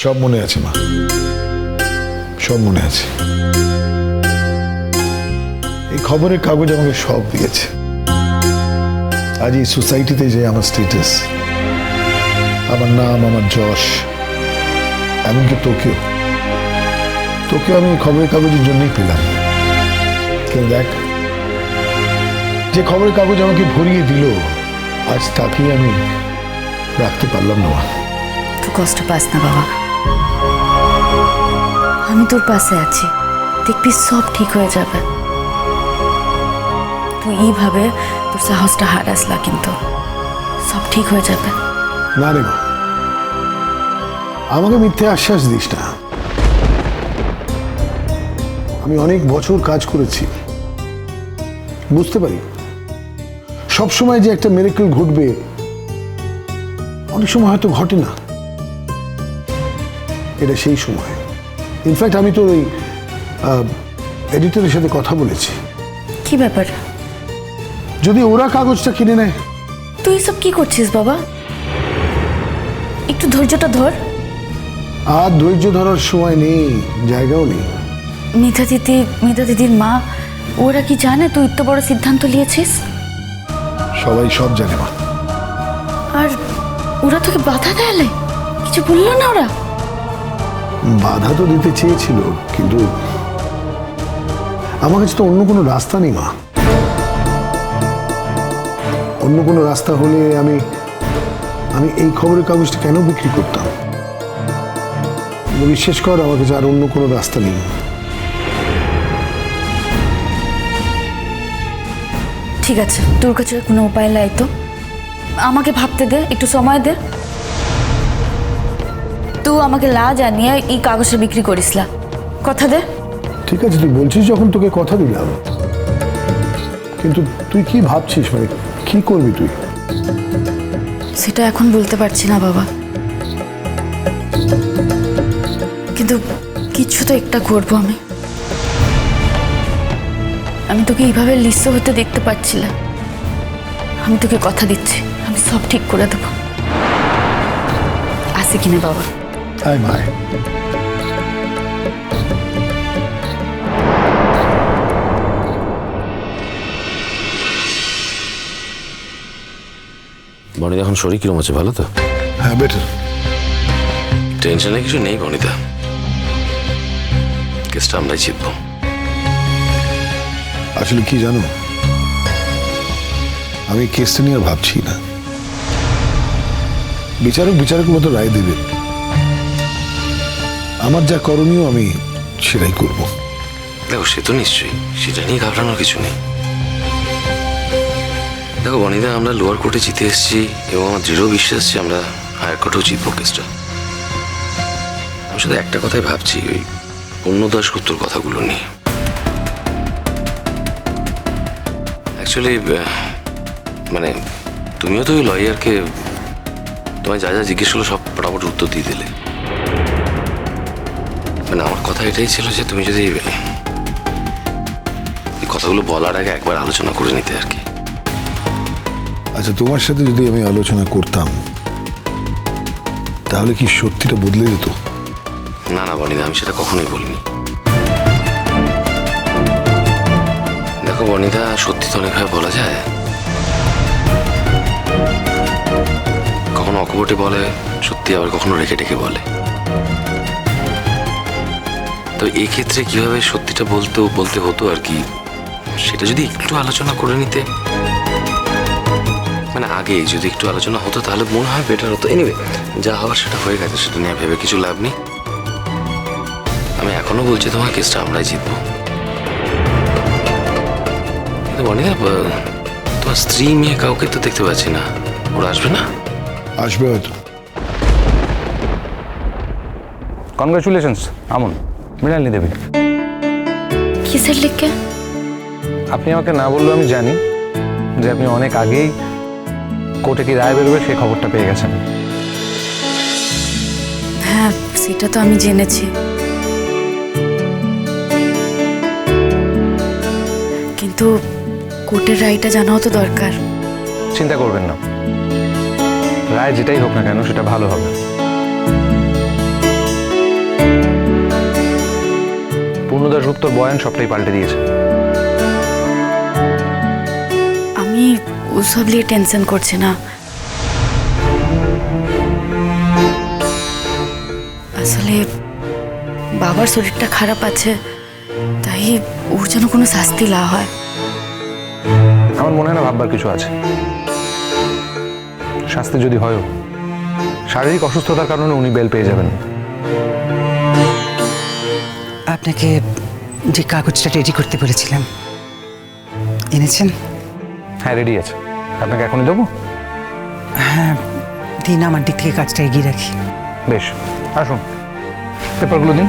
সব মনে আছে মা, সব মনে আছে। এই খবরের কাগজ আমাকে সব দিয়েছে। আজ এই সোসাইটিতে যে আমার স্ট্যাটাস, আমার নাম, আমার যশ, এমনকি তোকেও আমি খবরের কাগজের জন্যই পেলাম। কিন্তু দেখ, যে খবরের কাগজ আমাকে ভরিয়ে দিল, আজ তাকেই আমি রাখতে পারলাম না। তুই কষ্ট পাস না বাবা, আমি তোর পাশে আছি, দেখবি সব ঠিক হয়ে যাবে। তুই এইভাবে তোর সাহসটা হারাস না, কিন্তু সব ঠিক হয়ে যাবে। না রে মা, আমাকে মিথ্যে আশ্বাস দিস না। আমি অনেক বছর কাজ করেছি, বুঝতে পারি সব সময় যে একটা মিরাকেল ঘটবে অনেক সময় হয়তো ঘটে না। এটা সেই সময়। ইনফ্যাক্ট আমি তো ওই এডিটরের সাথে কথা বলেছি। কি ব্যাপার? যদি ওরা কাগজটা কিনে নেয়। তুই সব কি করছিস বাবা? একটু ধৈর্যটা ধর। আর ধৈর্য ধরার সময় নেই, জায়গাও নেই। মিতা দিদির মা ওরা কি জানে তুই এত বড় সিদ্ধান্ত নিয়েছিস? সবাই সব জানে মা। আর ওরা তোকে বাধা দেয়? কিছু বললো না ওরা? বাধা তো দিতে চেয়েছিল, কিন্তু আমার কাছে তো অন্য কোনো রাস্তা নেই মা। অন্য কোনো রাস্তা হলে আমি এই খবরের কাগজটা কেন বিক্রি করতাম? বিশ্বাস কর, আমার কাছে আর অন্য কোনো রাস্তা নেই। ঠিক আছে, তোর কাছে কোনো উপায় নাই তো আমাকে ভাবতে দে, একটু সময় দে। তুই আমাকে লা জানিয়ে এই কাগজটা বিক্রি করিস না, কথা দে। ঠিক আছে, তুই বলছিস যখন, তোকে কথা দিলাম। কিন্তু তুই কি ভাবছিস, মানে কি করবি তুই? সেটা এখন বলতে পারছি না বাবা, কিন্তু কিছু তো একটা করবো। আমি তোকে এইভাবে লিস্ট হতে দেখতে পাচ্ছি না। আমি তোকে কথা দিচ্ছি, আমি সব ঠিক করে দেবো। আসি কিনা বাবা? আয় মায়। বনিদা এখন শরীর কিরম আছে, ভালো তো? হ্যাঁ, বেটার। টেনশনে কিছু নেই বনিদা, কেসটা আমরাই জিতবো। আসলে কি জানো, আমি কেসটা নিয়ে আর ভাবছি না। বিচারক মতো রায় দেবে। আমার যা করণীয় আমি সেটাই করব। দেখো, সে তো নিশ্চয়ই, সেটা নিয়ে ঘাবড়ানোর কিছু নেই। দেখো বনিদা, আমরা লোয়ার কোর্টে জিতে এসেছি এবং আমার দৃঢ় বিশ্বাস যে আমরা হায়ার কোর্টেও জিতবো কেসটা। আমি শুধু একটা কথাই ভাবছি, ওই পূর্ণ দাশগুপ্তর কথাগুলো নিয়ে। অ্যাকচুয়ালি মানে তুমিও তো ওই লয়ারকে তোমায় যা যা জিজ্ঞেস করলো সব মোটামুটি উত্তর দিয়ে দিলে। মানে আমার কথা এটাই ছিল যে তুমি যদি এই কথাগুলো বলার আগে একবার আলোচনা করে নিতে আর কি। আচ্ছা, তোমার সাথে যদি আমি আলোচনা করতাম তাহলে কি সত্যিটা বদলে যেত? না না বনিদা, আমি সেটা কখনোই বলিনি। দেখো বনিদা, সত্যি তো অনেকভাবে বলা যায়। কখনো অকপটে বলে সত্যি, আবার কখনো রেখে টেকে বলে। তো এই ক্ষেত্রে কিভাবে সত্যিটা বলতে হতো আর কি, সেটা যদি একটু আলোচনা করে নিতে, মানে আগে যদি একটু আলোচনা হতো তাহলে মনে হয় বেটার হতো। এনিওয়ে, যা হওয়ার সেটা হয়ে গেছে, সেটা নিয়ে ভেবে কিছু লাভ নেই। আমি এখনো বলছি তোমার কেসটা আমরাই জিতবো। কিন্তু বনিদা, তোমার স্ত্রী মেয়ে কাউকে তো দেখতে পাচ্ছি না, ওরা আসবে না? আসবে হয়তো। কনগ্রাচুলেশনস আমন, মৃণালিনী দেবী। কিসের লিখে? আপনি আমাকে না বললেও আমি জানি যে আপনি অনেক আগেই কোর্টে কি রায় বেরোবে সেই খবরটা পেয়ে গেছেন। হ্যাঁ, সেটা তো আমি জেনেছি, কিন্তু কোর্টের রায়টা জানাও তো দরকার। চিন্তা করবেন না, রায় যেটাই হোক না কেন সেটা ভালো হবে। পূর্ণ দাশগুপ্তর বয়ান সবটাই পাল্টে দিয়েছে। আমি ওসব নিয়ে টেনশন করছি না। আসলে বাবার শরীরটা খারাপ আছে, তাই ওর যেন কোনো শাস্তি না হয়। আমার মনে হয় না ভাববার কিছু আছে। শাস্তি যদি হয়ও, শারীরিক অসুস্থতার কারণে উনি বেল পেয়ে যাবেন। আপনাকে যে কাগজটা রেডি করতে বলেছিলাম এনেছেন? হ্যাঁ, রেডি আছে। আপনাকে এখনই দেবো? হ্যাঁ দিন, আমার দিক থেকে কাজটা এগিয়ে রাখি। বেশ, আসুন, পেপারগুলো দিন।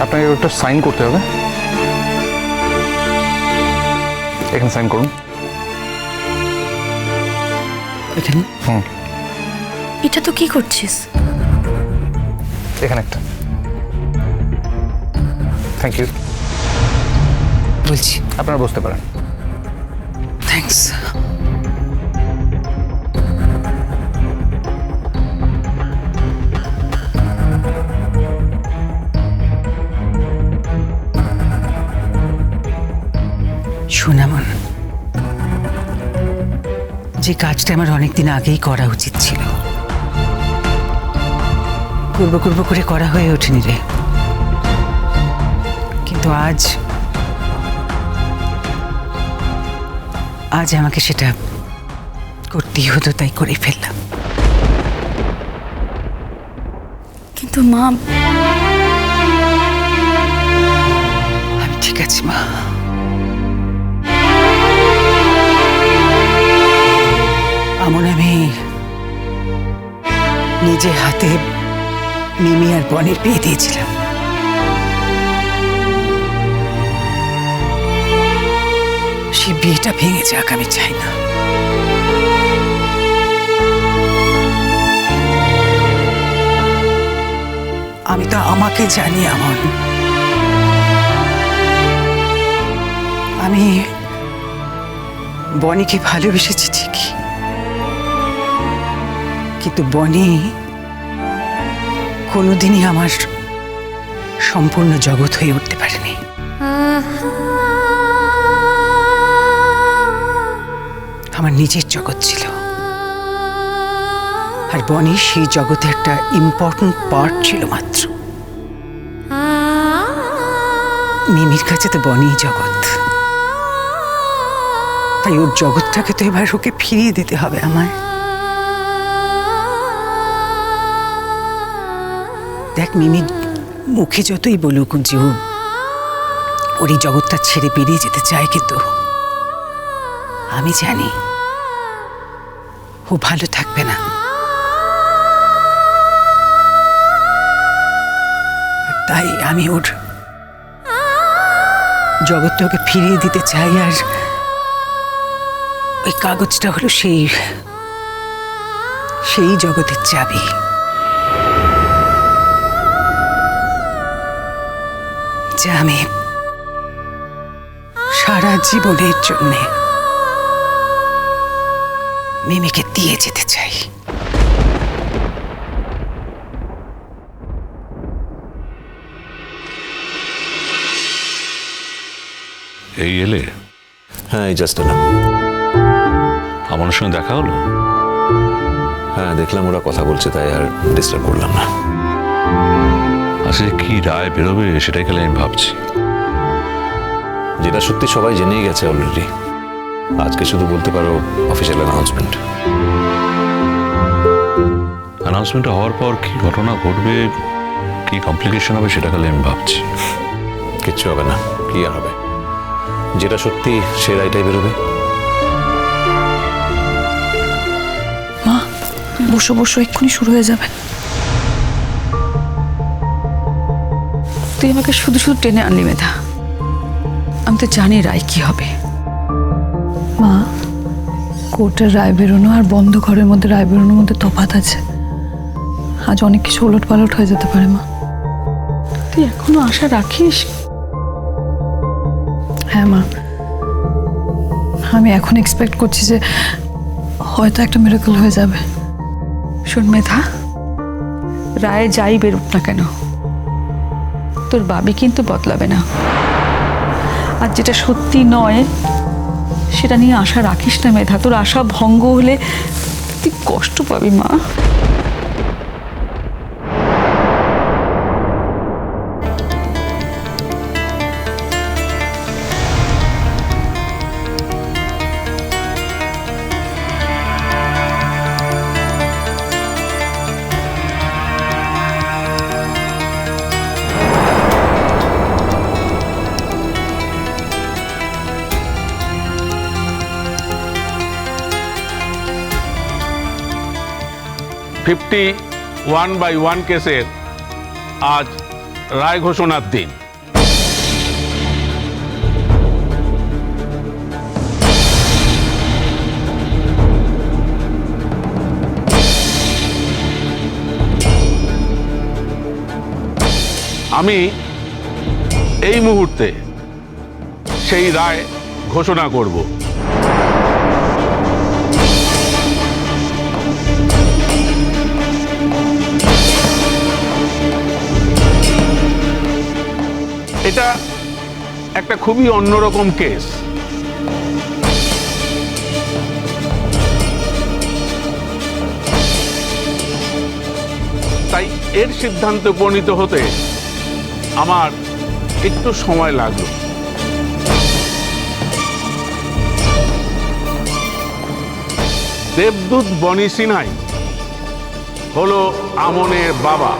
আপনাকে একটা সাইন করতে হবে। এখানে সাইন করুন। এখানে এটা তো কি করছিস? এখানে একটা। Thank you. বলছি। আপনারা বসতে পারেন। থ্যাঙ্কস। সোনামন, যে কাজটা আমার অনেকদিন আগেই করা উচিত ছিল, করব করে করা হয়ে ওঠেনি রে। কিন্তু আজ আমাকে সেটা করতেই হতো, তাই করে ফেললাম। কিন্তু মা, আমি ঠিক আছি মা। আমি নিজে হাতে মিমি আর বনের বিয়ে দিয়েছিলাম। সে বিয়েটা ভেঙে যাক, আমি চাই না। আমি তো আমাকে জানি এমন। আমি বনিকে ভালোবেসেছি ঠিকই, কিন্তু বনি কোনোদিনই আমার সম্পূর্ণ জগৎ হয়ে উঠতে পারেনি। আমার নিজের জগৎ ছিল, আর বনি সেই জগতে একটা ইম্পর্টেন্ট পার্ট ছিল মাত্র। মিমির কাছে তো বনি জগৎ, তাই ওর জগৎটাকে তো এবার ওকে ফিরিয়ে দিতে হবে আমায়। দেখ, মিমি মুখে যতই বলুক যে ওর এই জগৎটা ছেড়ে বেরিয়ে যেতে চায়, কিন্তু আমি জানি ও ভালো থাকবে না। তাই আমি ওর জগৎটা ওকে ফিরিয়ে দিতে চাই, আর ওই কাগজটা হলো সেই জগতের চাবি। যা আমি সারা জীবনের জন্যে মিমিকে দিয়ে যেতে চাই। এই এলে? হ্যাঁ, এই জাস্ট এলাম। আমার সঙ্গে দেখা হলো? হ্যাঁ, দেখলাম ওরা কথা বলছে, তাই আর ডিস্টার্ব করলাম না। আসলে কি রায় বেরোবে সেটাই খালি আমি ভাবছি। যেটা সত্যি সবাই জেনেই গেছে অলরেডি। আজকে শুধু বলতে পারো অফিসিয়াল অ্যানাউন্সমেন্ট। অ্যানাউন্সমেন্ট হওয়ার পর কি ঘটনা ঘটবে, কি কমপ্লিকেশন হবে সেটা খালি আমি ভাবছি। কিচ্ছু হবে না, কি আর হবে। যেটা সত্যি সে রায়টাই বেরোবে। মা বসো বসো, এক্ষুনি শুরু হয়ে যাবে। তুই আমাকে শুধু শুধু টেনে আনলি মেধা। আমি তো জানি রায় কি হবে। মা, কোর্টের রায় বেরোনো আর বন্ধ ঘরের মধ্যে রায় বেরোনোর মধ্যে তফাৎ আছে। আজ অনেক কিছু ওলট পালট হয়ে যেতে পারে মা। তুই এখনো আশা রাখিস? হ্যাঁ মা, আমি এখন এক্সপেক্ট করছি যে হয়তো একটা মিরাকল হয়ে যাবে। শোন মেধা, রায়ে যাই বেরোক না কেন, তোর বাবি কিন্তু বদলাবে না। আর যেটা সত্যি নয় সেটা নিয়ে আশা রাখিস না মেধা। তোর আশা ভঙ্গ হলে তুই কষ্ট পাবি মা। ফিফটি 1/1 কেসের আজ রায় ঘোষণার দিন। আমি এই মুহূর্তে সেই রায় ঘোষণা করব। এটা একটা খুবই অন্যরকম কেস। তাই এর সিদ্ধান্তে উপনীত হতে আমার একটু সময় লাগলো। দেবদূত বনি সিনহাই হলো আমনের বাবা।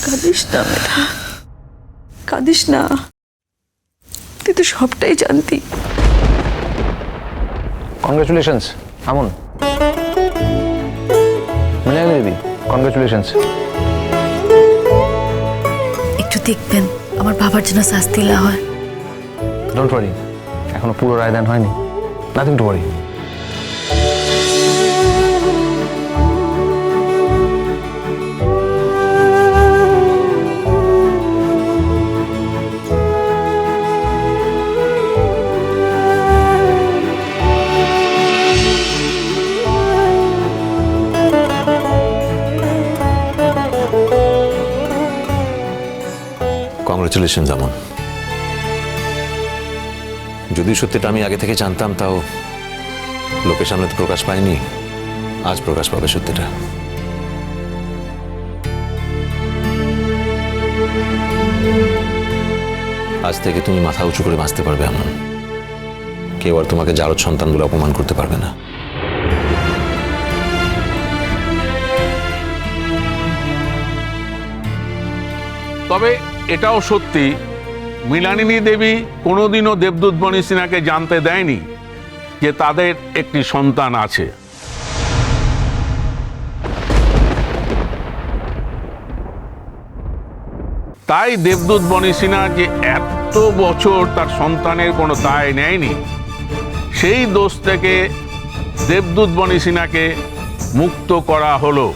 কাঁদিস না মেধা, কাঁদিস না। তুই তো সবটাই জানতি। কংগ্রেচুলেশনস আমন, মৃণালিনী দিদি, কংগ্রেচুলেশনস। একটু দেখবেন আমার বাবার জন্য শাস্তি না হয়। ডোন্ট ওয়ারি, এখনো পুরো রায়দান হয়নি। Nothing to worry. কংগ্রেচুলেশন আমন। যদি সত্যিটা আমি আগে থেকে জানতাম, তাও লোকের সামনে তো প্রকাশ পায়নি। আজ প্রকাশ পাবে সত্যিটা। আজ থেকে তুমি মাথা উঁচু করে বাঁচতে পারবে আমন। কেউ আর তোমাকে জারদ সন্তান বলে অপমান করতে পারবে না। তবে এটাও সত্যি, মৃণালিনী দেবী কোনোদিনও দেবদূত বনি সিনহাকে জানতে দেয়নি যে তাদের একটি সন্তান আছে। তাই দেবদূত বনি সিনহা যে এত বছর তার সন্তানের কোনো দায় নেয়নি, সেই দোষ থেকে দেবদূত বনি সিনহাকে মুক্ত করা হলো।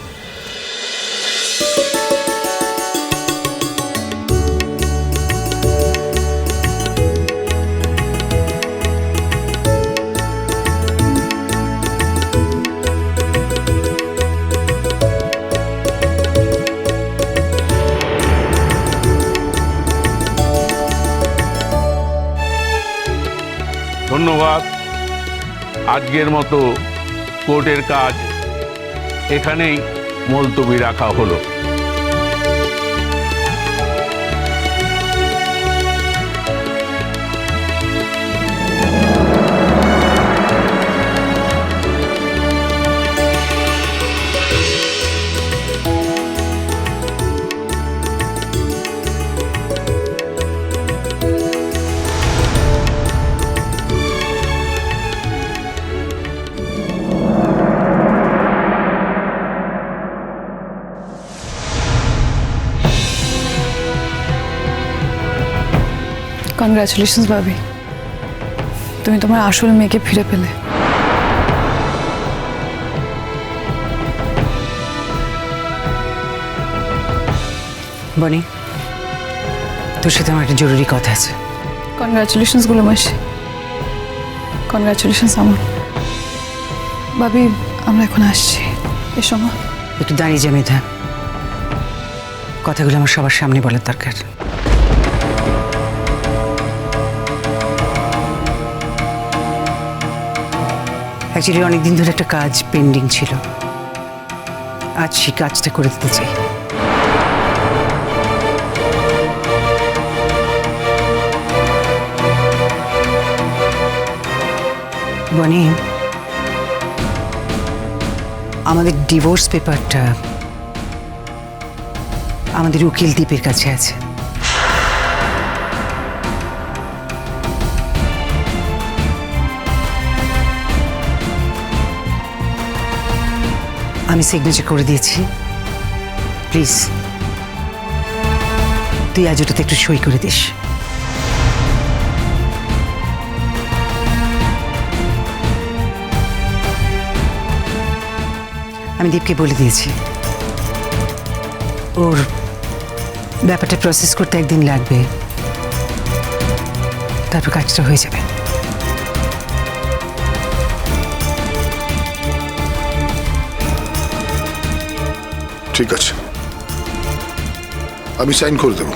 ধন্যবাদ। আজকের মতো কোর্টের কাজ এখানেই মুলতবি রাখা হলো। কনগ্রাচুলেশনস ভাবি, তুমি তোমার আসল মেয়েকে ফিরে পেলে। বনি, তোর সাথে আমার একটা জরুরি কথা আছে। কনগ্রাচুলেশনস গুলো মাসি, কনগ্রাচুলেশনস আমার। ভাবি আমরা এখন আসছি, এসো মা। একটু দাঁড়িয়ে যা মেধা, কথাগুলো আমার সবার সামনে বলার দরকার। অ্যাকচুয়ালি অনেকদিন ধরে একটা কাজ পেন্ডিং ছিল, আজ সেই কাজটা করে দিতে চাই। বনি, আমাদের ডিভোর্স পেপারটা আমাদের উকিল দীপের কাছে আছে। আমি সিগনেচার করে দিয়েছি, প্লিজ তুই আজ ওটাতে একটু সই করে দিস। আমি দীপকে বলে দিয়েছি, ওর ব্যাপারটা প্রসেস করতে একদিন লাগবে, তারপর কাজটা হয়ে যাবে। ঠিক আছে, আমি সাইন করে দেবো।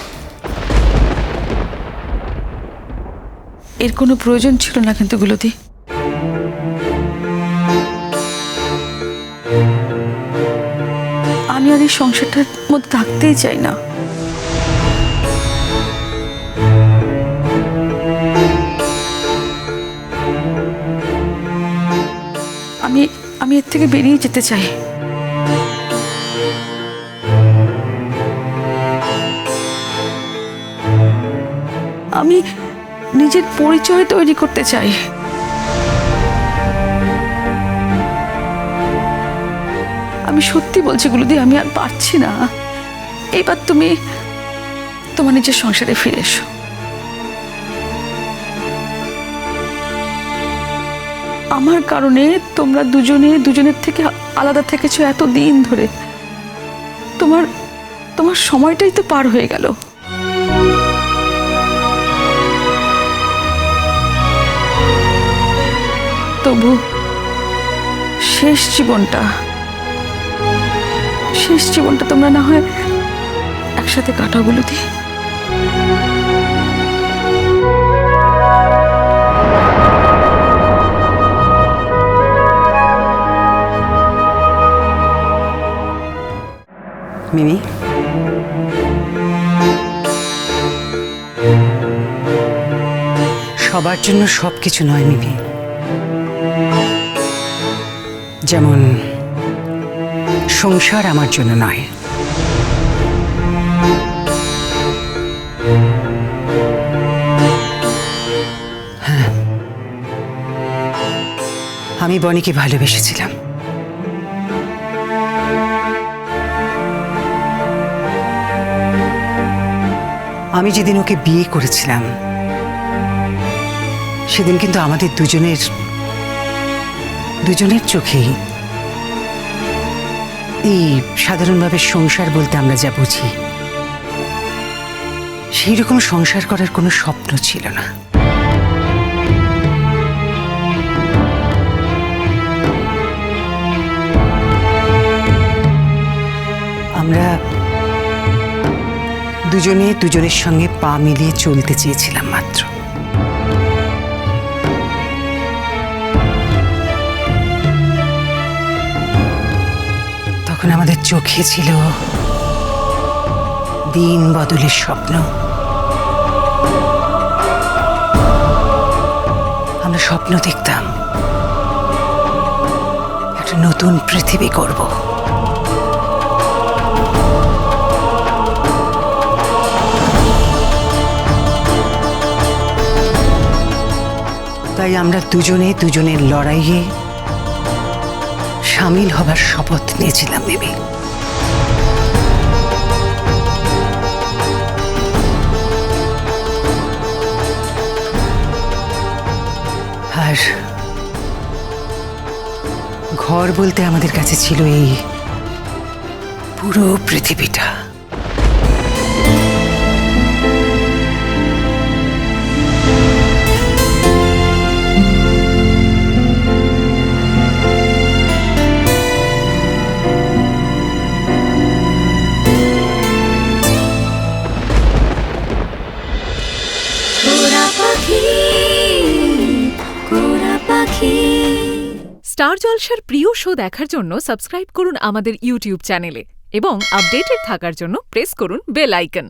এর কোনো প্রয়োজন ছিল না কিন্তু গুলোদি। আমি আর এই সংসারটার মধ্যে থাকতেই চাই না। আমি এর থেকে বেরিয়ে যেতে চাই। আমি নিজের পরিচয় তৈরি করতে চাই। আমি সত্যি বলছি গুলোদি, আমি আর পারছি না। এবার তুমি তোমার নিজের সংসারে ফিরে এসো। আমার কারণে তোমরা দুজনের থেকে আলাদা থেকেছো এতদিন ধরে। তোমার সময়টাই তো পার হয়ে গেল। তবু শেষ জীবনটা তোমরা না হয় একসাথে কাটাও গুলোদি। মিমি, সবার জন্য সবকিছু নয় মিমি। যেমন সংসার আমার জন্য নয়। হ্যাঁ, আমি বনিকে ভালোবেসেছিলাম। আমি যেদিন ওকে বিয়ে করেছিলাম সেদিন কিন্তু আমাদের দুজনের চোখেই এই সাধারণভাবে সংসার বলতে আমরা যা বুঝি সেই রকম সংসার করার কোনো স্বপ্ন ছিল না। আমরা দুজনের সঙ্গে পা মিলিয়ে চলতে চেয়েছিলাম মাত্র। তখন আমাদের চোখে ছিল দিন বদলের স্বপ্ন। আমরা স্বপ্ন দেখতাম একটা নতুন পৃথিবী করব। তাই আমরা দুজনের লড়াইয়ে সামিল হবার শপথ নিয়েছিলাম বেবি। আর ঘর বলতে আমাদের কাছে ছিল এই পুরো পৃথিবীটা। স্টার জলসার প্রিয় শো দেখার জন্য সাবস্ক্রাইব করুন আমাদের ইউটিউব চ্যানেলে এবং আপডেটেড থাকার জন্য প্রেস করুন বেল আইকন।